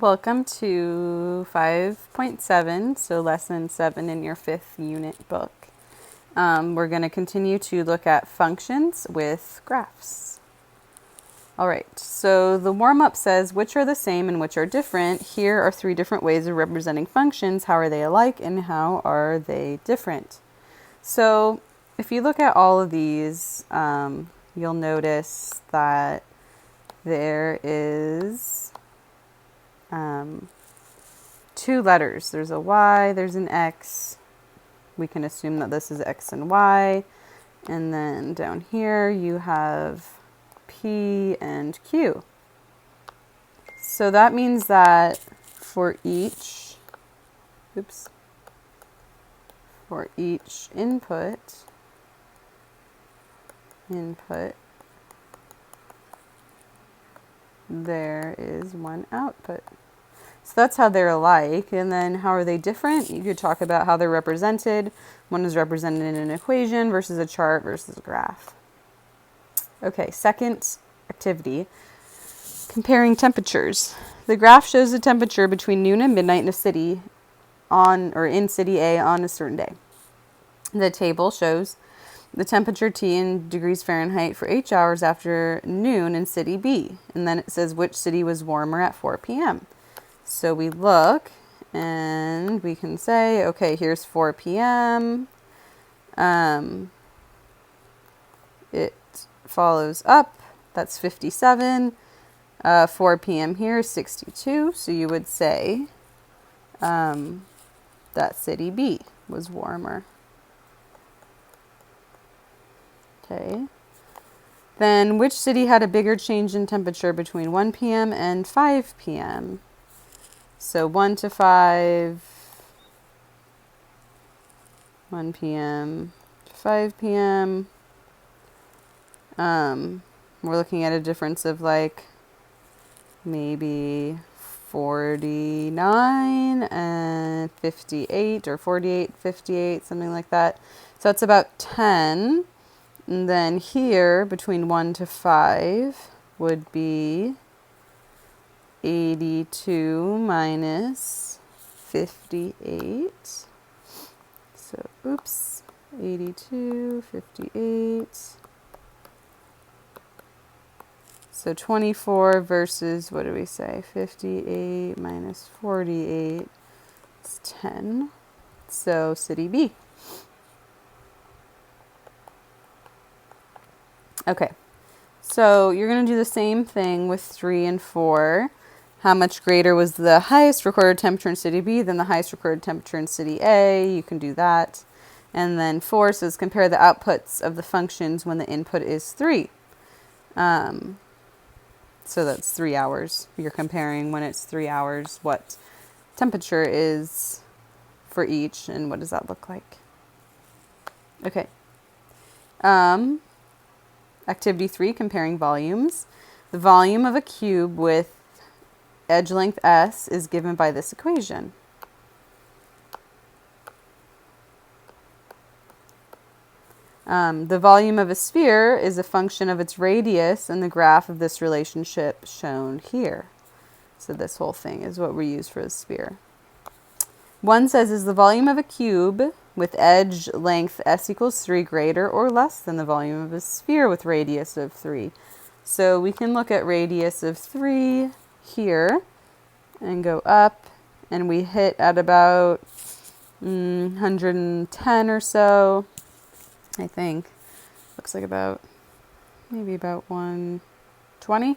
Welcome to 5.7, so lesson 7 in your 5th unit book. We're going to continue to look at functions with graphs. All right, so the warm-up says which are the same and which are different. Here are 3 different ways of representing functions. How are they alike and how are they different? So if you look at all of these, you'll notice that there is 2 letters. There's a Y, there's an X. We can assume that this is X and Y. And then down here you have P and Q. So that means that for each input, there is one output. So that's how they're alike. And then how are they different? You could talk about how they're represented. One is represented in an equation versus a chart versus a graph. Okay, second activity, comparing temperatures. The graph shows the temperature between noon and midnight in a city in city A on a certain day. The table shows the temperature T in degrees Fahrenheit for 8 hours after noon in city B. And then it says which city was warmer at 4 p.m. So we look and we can say, okay, here's 4 p.m. It follows up. That's 57. 4 p.m. here is 62. So you would say that city B was warmer. Okay. Then which city had a bigger change in temperature between 1 p.m. and 5 p.m.? So 1 to 5, 1 p.m. to 5 p.m. We're looking at a difference of like maybe 49 and 58 or 48, 58, something like that. So it's about 10. And then here between 1 to 5 would be 82 minus 58. So, 82, 58. So 24 versus, what do we say? 58 minus 48 is 10. So city B. Okay. So you're going to do the same thing with 3 and 4. How much greater was the highest recorded temperature in city B than the highest recorded temperature in city A? You can do that. And then 4 says compare the outputs of the functions when the input is 3. So that's 3 hours. You're comparing when it's 3 hours what temperature is for each and what does that look like. Okay. Activity 3, comparing volumes. The volume of a cube with edge length S is given by this equation. The volume of a sphere is a function of its radius and the graph of this relationship shown here. So this whole thing is what we use for a sphere. 1 says, is the volume of a cube with edge length S equals 3 greater or less than the volume of a sphere with radius of 3? So we can look at radius of 3 here and go up, and we hit at about 110 or so, I think. Looks like maybe about 120,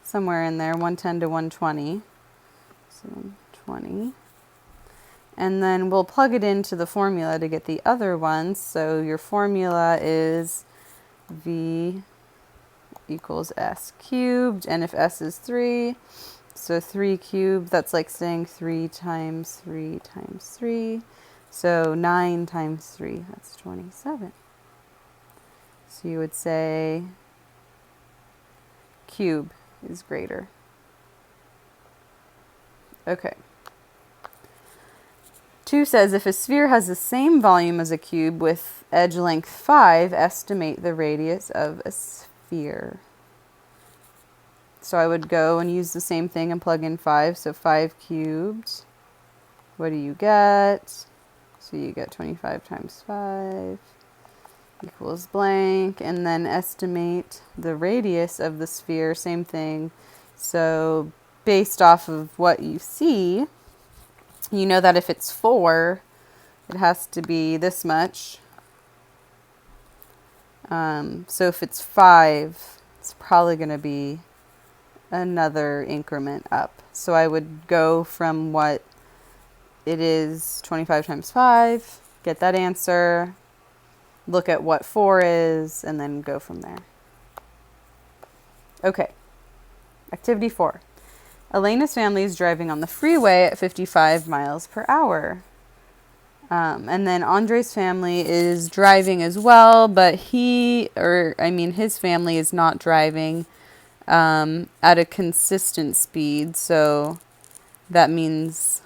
somewhere in there, 110 to 120. So 120. And then we'll plug it into the formula to get the other ones. So your formula is V equals S cubed. And if S is 3, so 3 cubed, that's like saying 3 times 3 times 3. So 9 times 3, that's 27. So you would say cube is greater. Okay. 2 says, if a sphere has the same volume as a cube with edge length 5, estimate the radius of a sphere. So I would go and use the same thing and plug in 5. So 5 cubed. What do you get? So you get 25 times 5 equals blank. And then estimate the radius of the sphere. Same thing. So based off of what you see, you know that if it's 4, it has to be this much. So if it's 5, it's probably going to be another increment up. So I would go from what it is, 25 times 5, get that answer, look at what 4 is, and then go from there. Okay, activity 4. Elena's family is driving on the freeway at 55 miles per hour. And then Andre's family is driving as well, but his family is not driving at a consistent speed. So that means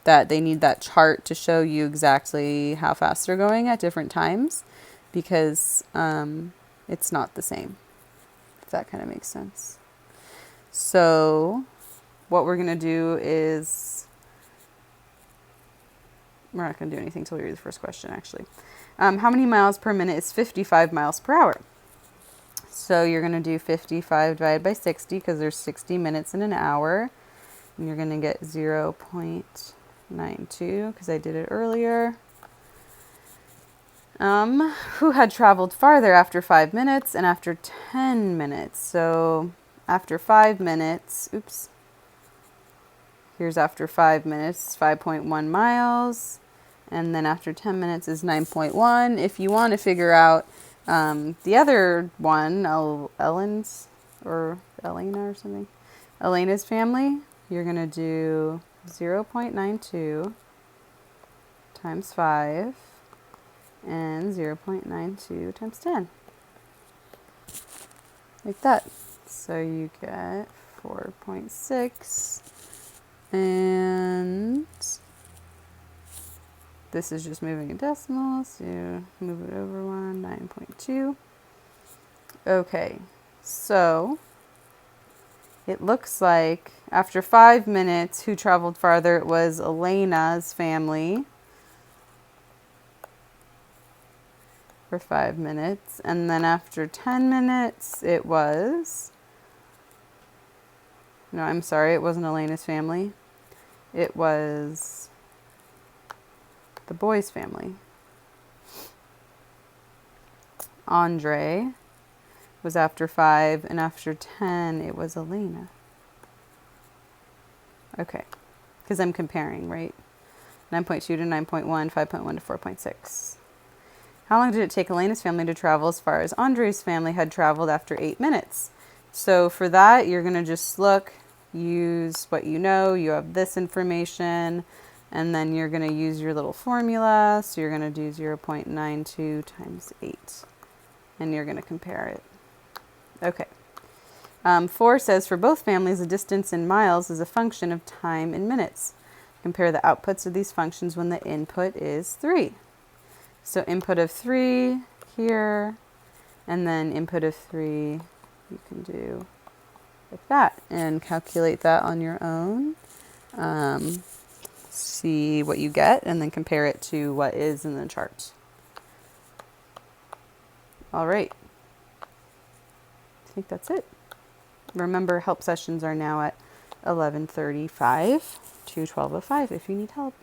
that they need that chart to show you exactly how fast they're going at different times, because it's not the same, if that kind of makes sense. So what we're going to do is, we're not going to do anything until we read the first question, actually. How many miles per minute is 55 miles per hour? So you're going to do 55 divided by 60, because there's 60 minutes in an hour. And you're going to get 0.92, because I did it earlier. Who had traveled farther after 5 minutes and after 10 minutes? So after 5 minutes, here's after 5 minutes, 5.1 miles. And then after 10 minutes is 9.1. If you want to figure out the other one, Elena or something, Elena's family, you're going to do 0.92 times 5 and 0.92 times 10. Like that. So you get 4.6, and this is just moving a decimal, so you move it over 9.2. Okay, so it looks like after 5 minutes, who traveled farther? It was Elena's family for 5 minutes. And then after 10 minutes, it was... No, I'm sorry, it wasn't Elena's family. It was the boy's family. Andre was after 5, and after 10, it was Elena. Okay, because I'm comparing, right? 9.2 to 9.1, 5.1 to 4.6. How long did it take Elena's family to travel as far as Andre's family had traveled after 8 minutes? So for that, you're going to just look, use what you know. You have this information, and then you're going to use your little formula. So you're going to do 0.92 times 8, and you're going to compare it. Okay. 4 says, for both families, the distance in miles is a function of time in minutes. Compare the outputs of these functions when the input is 3. So input of 3 here, and then input of 3, you can do like that and calculate that on your own. See what you get, and then compare it to what is in the chart. All right. I think that's it. Remember, help sessions are now at 11:35 to 12:05 if you need help.